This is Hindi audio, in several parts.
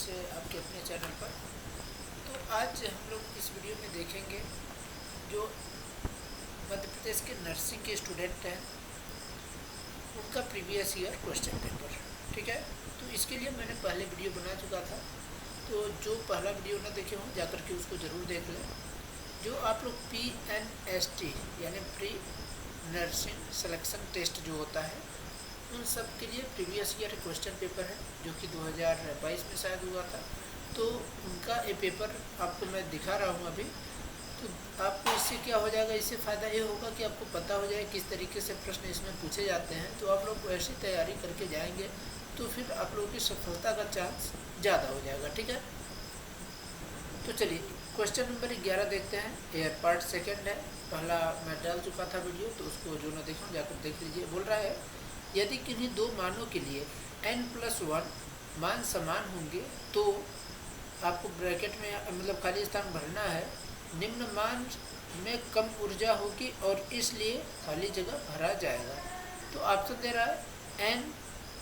से आपके अपने चैनल पर। तो आज हम लोग इस वीडियो में देखेंगे जो मध्य प्रदेश के नर्सिंग के स्टूडेंट हैं उनका प्रीवियस ईयर क्वेश्चन पेपर। ठीक है, तो इसके लिए मैंने पहले वीडियो बना चुका था, तो जो पहला वीडियो ना देखे हों जाकर के उसको ज़रूर देख लें। जो आप लोग PNST यानी प्री नर्सिंग सिलेक्शन टेस्ट जो होता है उन सब के लिए प्रीवियस ईयर क्वेश्चन पेपर है जो कि 2022 में शायद हुआ था। तो उनका ये पेपर आपको मैं दिखा रहा हूँ अभी। तो आपको इससे क्या हो जाएगा, इससे फ़ायदा ये होगा कि आपको पता हो जाए किस तरीके से प्रश्न इसमें पूछे जाते हैं। तो आप लोग वैसी तैयारी करके जाएंगे तो फिर आप लोगों की सफलता का चांस ज़्यादा हो जाएगा। ठीक है, तो चलिए क्वेश्चन नंबर 11 देखते हैं। ये पार्ट सेकंड है, पहला मैं डाल चुका था वीडियो, तो उसको जो ना देखूँ जाकर देख लीजिए। बोल रहा है यदि किन्हीं दो मानों के लिए n+1 मान समान होंगे तो आपको ब्रैकेट में मतलब खाली स्थान भरना है। निम्न मान में कम ऊर्जा होगी और इसलिए खाली जगह भरा जाएगा। तो ऑप्शन दे रहा है n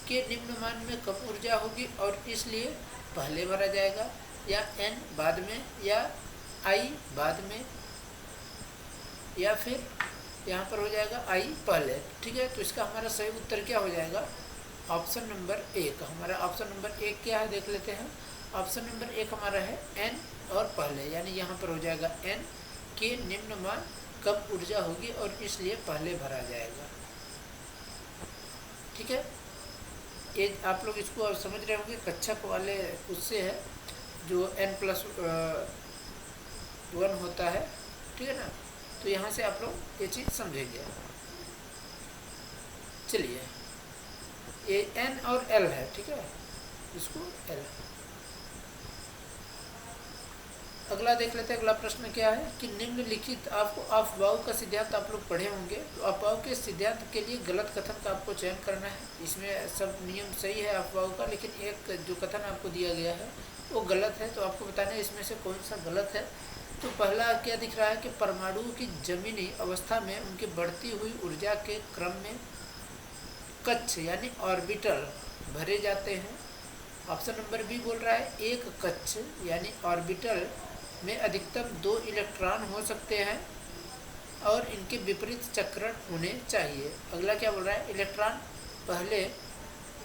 के निम्न मान में कम ऊर्जा होगी और इसलिए पहले भरा जाएगा, या n बाद में, या i बाद में, या फिर यहाँ पर हो जाएगा i पहले। ठीक है, तो इसका हमारा सही उत्तर क्या हो जाएगा, ऑप्शन नंबर 1। हमारा ऑप्शन नंबर 1 क्या है देख लेते हैं। ऑप्शन नंबर 1 हमारा है n और पहले, यानी यहाँ पर हो जाएगा n के निम्न मान कम ऊर्जा होगी और इसलिए पहले भरा जाएगा। ठीक है, ये आप लोग इसको और समझ रहे होंगे, कक्षक वाले उससे है जो n+1 होता है। ठीक है ना, तो यहाँ से आप लोग ये चीज़ समझेंगे। चलिए ये n और l है, ठीक है, इसको l। अगला देख लेते हैं। अगला प्रश्न क्या है कि निम्नलिखित आपको अफवाह का सिद्धांत आप लोग पढ़े होंगे, तो अफवाह के सिद्धांत के लिए गलत कथन का आपको चयन करना है। इसमें सब नियम सही है अफवाह का, लेकिन एक जो कथन आपको दिया गया है वो गलत है, तो आपको बताना है इसमें से कौन सा गलत है। तो पहला क्या दिख रहा है कि परमाणुओं की जमीनी अवस्था में उनकी बढ़ती हुई ऊर्जा के क्रम में कक्ष यानी ऑर्बिटल भरे जाते हैं। ऑप्शन नंबर बी बोल रहा है एक कक्ष यानी ऑर्बिटल में अधिकतम 2 इलेक्ट्रॉन हो सकते हैं और इनके विपरीत चक्रण होने चाहिए। अगला क्या बोल रहा है, इलेक्ट्रॉन पहले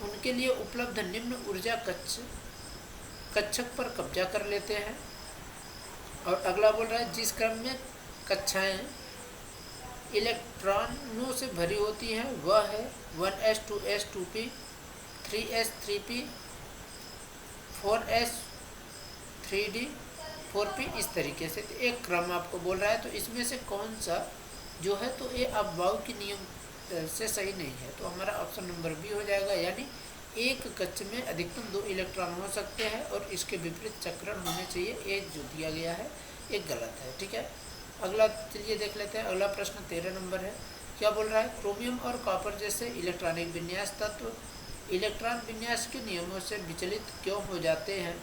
उनके लिए उपलब्ध निम्न ऊर्जा कक्षक पर कब्जा कर लेते हैं। और अगला बोल रहा है जिस क्रम में कक्षाएं इलेक्ट्रॉनों से भरी होती हैं वह है 1s 2s 2p 3s 3p 4s 3d 4p, इस तरीके से एक क्रम आपको बोल रहा है। तो इसमें से कौन सा जो है, तो ये अफवाह के नियम से सही नहीं है, तो हमारा ऑप्शन नंबर बी हो जाएगा, यानी एक कक्ष में अधिकतम 2 इलेक्ट्रॉन हो सकते हैं और इसके विपरीत चक्रण होने चाहिए, ये जो दिया गया है ये गलत है। ठीक है, अगला चलिए देख लेते हैं। अगला प्रश्न 13 नंबर है। क्या बोल रहा है, क्रोमियम और कॉपर जैसे इलेक्ट्रॉनिक विन्यास तत्व इलेक्ट्रॉन विन्यास के नियमों से विचलित क्यों हो जाते हैं,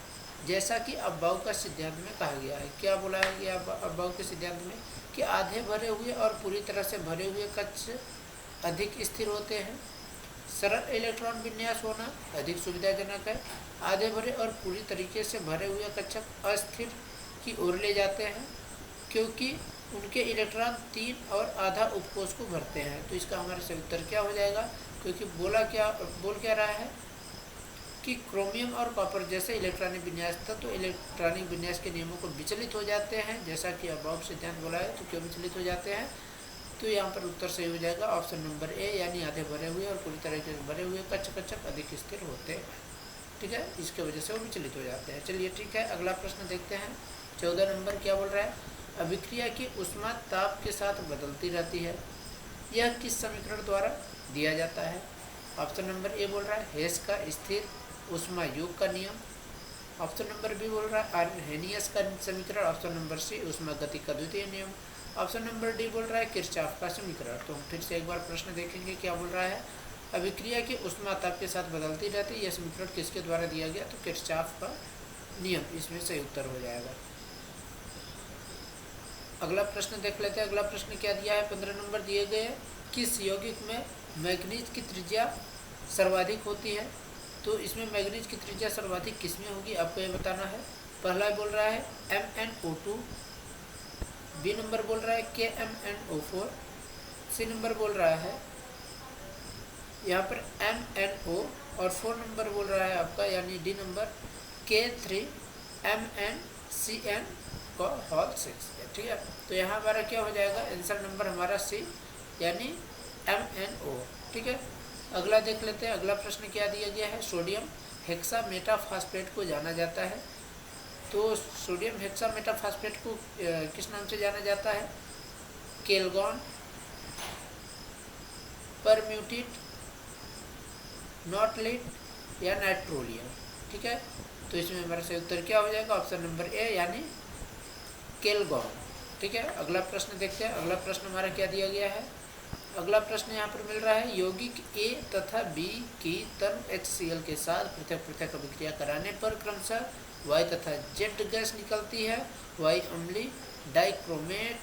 जैसा कि अफवाह का सिद्धांत में कहा गया है। क्या बोला है कि अफवाह के सिद्धांत में कि आधे भरे हुए और पूरी तरह से भरे हुए कक्ष अधिक स्थिर होते हैं, सरल इलेक्ट्रॉन विन्यास होना अधिक सुविधाजनक है, आधे भरे और पूरी तरीके से भरे हुए कक्षक अस्थिर की ओर ले जाते हैं क्योंकि उनके इलेक्ट्रॉन 3 और आधा उपकोष को भरते हैं। तो इसका हमारा सही उत्तर क्या हो जाएगा, क्योंकि बोल क्या रहा है कि क्रोमियम और कॉपर जैसे इलेक्ट्रॉनिक विन्यास था तो इलेक्ट्रॉनिक विन्यास के नियमों को विचलित हो जाते हैं, जैसा कि अफवाह सिद्धांत बोला है। तो क्यों विचलित हो जाते हैं, तो यहाँ पर उत्तर सही हो जाएगा ऑप्शन नंबर ए, यानी आधे भरे हुए और पूरी तरीके से भरे हुए कक्षक अधिक स्थिर होते हैं। ठीक है, इसके वजह से वो विचलित हो जाते हैं। चलिए ठीक है, अगला प्रश्न देखते हैं। 14 नंबर क्या बोल रहा है, अभिक्रिया की ऊष्मा ताप के साथ बदलती रहती है, यह किस समीकरण द्वारा दिया जाता है। ऑप्शन नंबर ए बोल रहा है हेस का स्थिर ऊष्मा योग का नियम। ऑप्शन नंबर बी बोल रहा है आर्हेनियस का समीकरण। ऑप्शन नंबर सी ऊष्मा गति का द्वितीय नियम। ऑप्शन नंबर डी बोल रहा है किरचॉफ का समीकरण। तो हम फिर से एक बार प्रश्न देखेंगे। क्या बोल रहा है, अभिक्रिया की ऊष्मा ताप के साथ बदलती रहती है, यह समीकरण किसके द्वारा दिया गया, तो किरचॉफ का नियम इसमें सही उत्तर हो जाएगा। अगला प्रश्न देख लेते हैं। अगला प्रश्न क्या दिया है, 15 नंबर दिए गए किस यौगिक में मैग्नीज की त्रिज्या सर्वाधिक होती है। तो इसमें मैग्नीज की त्रिज्या सर्वाधिक किसमें होगी आपको ये बताना है। पहला बोल रहा है MnO2, बी नंबर बोल रहा है KMnO4, सी नंबर बोल रहा है यहाँ पर MnO, और 4 नंबर बोल रहा है आपका यानी डी नंबर K3MnCn का होल 6, ठीक है। तो यहाँ हमारा क्या हो जाएगा, आंसर नंबर हमारा सी यानी MnO, ठीक है। अगला देख लेते हैं। अगला प्रश्न क्या दिया गया है, सोडियम हेक्सामेटाफॉस्फेट को जाना जाता है। तो सोडियम हेक्सामेटाफॉस्फेट को किस नाम से जाना जाता है, केल्गॉन, परम्यूटेट, नॉटलेट या नाइट्रोलियम, ठीक है। तो इसमें हमारा सही उत्तर क्या हो जाएगा, ऑप्शन नंबर ए यानी केल्गॉन, ठीक है। अगला प्रश्न देखते हैं। अगला प्रश्न हमारा क्या दिया गया है। अगला प्रश्न यहाँ पर मिल रहा है, यौगिक ए तथा बी की तरल HCl के साथ पृथक पृथक अभिक्रिया कराने पर क्रमशः Y तथा Z गैस निकलती है। Y अम्लीय डाइक्रोमेट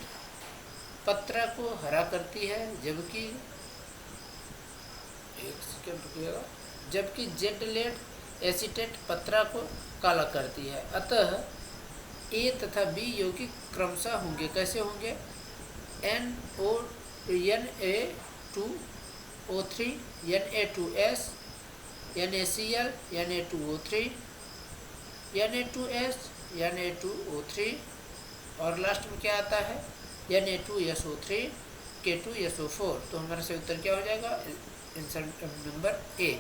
पत्रा को हरा करती है, जबकि Z लेड एसीटेट पत्रा को काला करती है। अतः ए तथा बी यौगिक क्रमशः होंगे, कैसे होंगे, Na2O3, Na2S, NaCl, Na2O3, Na2S, Na2O3, और लास्ट में क्या आता है Na2SO3, K2SO4। तो हमारा सही उत्तर क्या हो जाएगा, answer number A.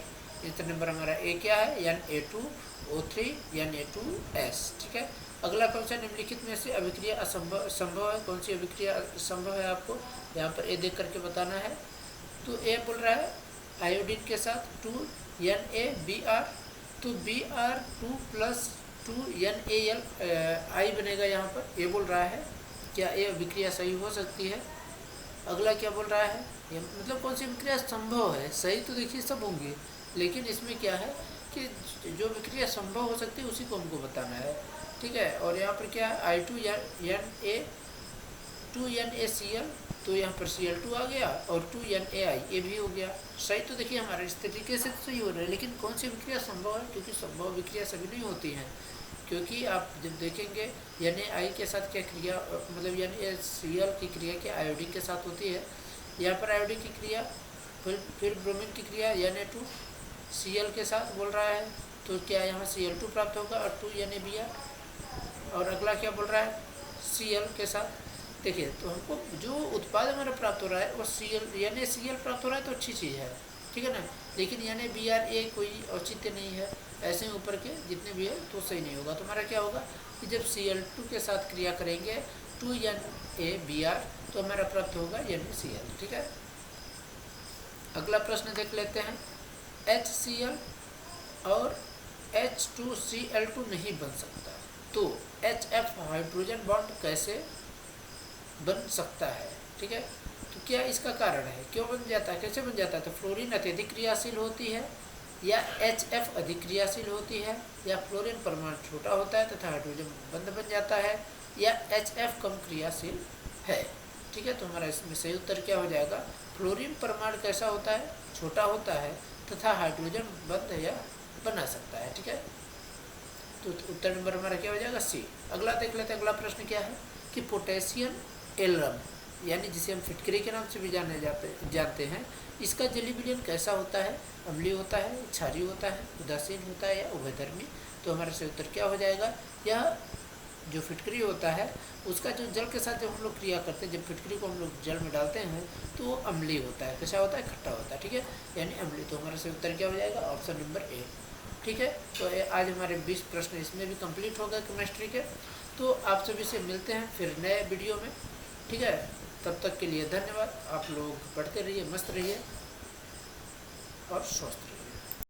Answer number हमारा ए क्या है, Na2O3 Na2S, ठीक है। अगला कौन सा निम्नलिखित में से अभिक्रिया असंभव है, कौन सी अभिक्रिया संभव है आपको यहाँ पर ए देख करके बताना है। तो ए बोल रहा है आयोडीन के साथ 2NaBr, तो Br2 + 2NaL आई बनेगा यहाँ पर, ये बोल रहा है। क्या ये अभिक्रिया सही हो सकती है। अगला क्या बोल रहा है, ये मतलब कौन सी अभिक्रिया संभव है। सही तो देखिए सब होंगे, लेकिन इसमें क्या है कि जो अभिक्रिया संभव हो सकती है उसी को हमको बताना है, ठीक है। और यहाँ पर क्या है I2NaCl, तो यहाँ पर Cl2 आ गया, और 2NaI ये भी हो गया। सही तो देखिए हमारे इस तरीके से तो सही हो रहा है, लेकिन कौन सी अभिक्रिया संभव है, क्योंकि संभव अभिक्रिया सभी नहीं होती हैं। क्योंकि आप जब देखेंगे Na के साथ क्या क्रिया, मतलब NaCl की क्रिया क्या आयोडीन के साथ होती है। यहाँ पर आयोडीन की क्रिया, फिर ब्रोमीन की क्रिया Na2Cl के साथ बोल रहा है, तो क्या यहाँ Cl2 प्राप्त होगा और 2NaBr। और अगला क्या बोल रहा है, Cl के साथ। देखिए तो हमको जो उत्पाद हमारा प्राप्त हो रहा है वो NaCl प्राप्त हो रहा है, तो अच्छी चीज़ है, ठीक है ना। लेकिन NaBr कोई औचित्य नहीं है, ऐसे ही ऊपर के जितने भी है तो सही नहीं होगा। तो हमारा क्या होगा कि जब Cl2 के साथ क्रिया करेंगे 2NaBr, तो हमारा प्राप्त होगा NaCl, ठीक है। अगला प्रश्न देख लेते हैं। HCl और H2Cl2 नहीं बन सकता, तो HF हाइड्रोजन बॉन्ड कैसे बन सकता है, ठीक है। तो क्या इसका कारण है, क्यों बन जाता है, कैसे बन जाता है। तो फ्लोरीन अत्यधिक क्रियाशील होती है, या HF अधिक क्रियाशील होती है, या फ्लोरीन परमाणु छोटा होता है तथा हाइड्रोजन बंध बन जाता है, या HF कम क्रियाशील है, ठीक है। तो हमारा इसमें सही उत्तर क्या हो जाएगा, फ्लोरीन परमाणु कैसा होता है, छोटा होता है तथा हाइड्रोजन बंध या बना सकता है, ठीक है। तो उत्तर नंबर हमारा क्या हो जाएगा, सी। अगला देख लेते हैं। अगला प्रश्न क्या है कि पोटेशियम एल्बम, यानी जिसे हम फिटकरी के नाम से भी जानते हैं, इसका जलीय विलयन कैसा होता है, अम्लीय होता है, क्षारीय होता है, उदासीन होता है, या उभयधर्मी। तो हमारा सही उत्तर क्या हो जाएगा, यह जो फिटकरी होता है उसका जो जल के साथ जब हम लोग क्रिया करते हैं, जब फिटकरी को हम लोग जल में डालते हैं तो वो अम्लीय होता है, कैसा होता है, खट्टा होता है, ठीक है, यानी अम्लीय। तो हमारा सही उत्तर क्या हो जाएगा, ऑप्शन नंबर ए, ठीक है। तो आज हमारे 20 प्रश्न इसमें भी कंप्लीट हो गए केमिस्ट्री के। तो आप सभी से मिलते हैं फिर नए वीडियो में, ठीक है। तब तक के लिए धन्यवाद। आप लोग पढ़ते रहिए, मस्त रहिए और स्वस्थ रहिए।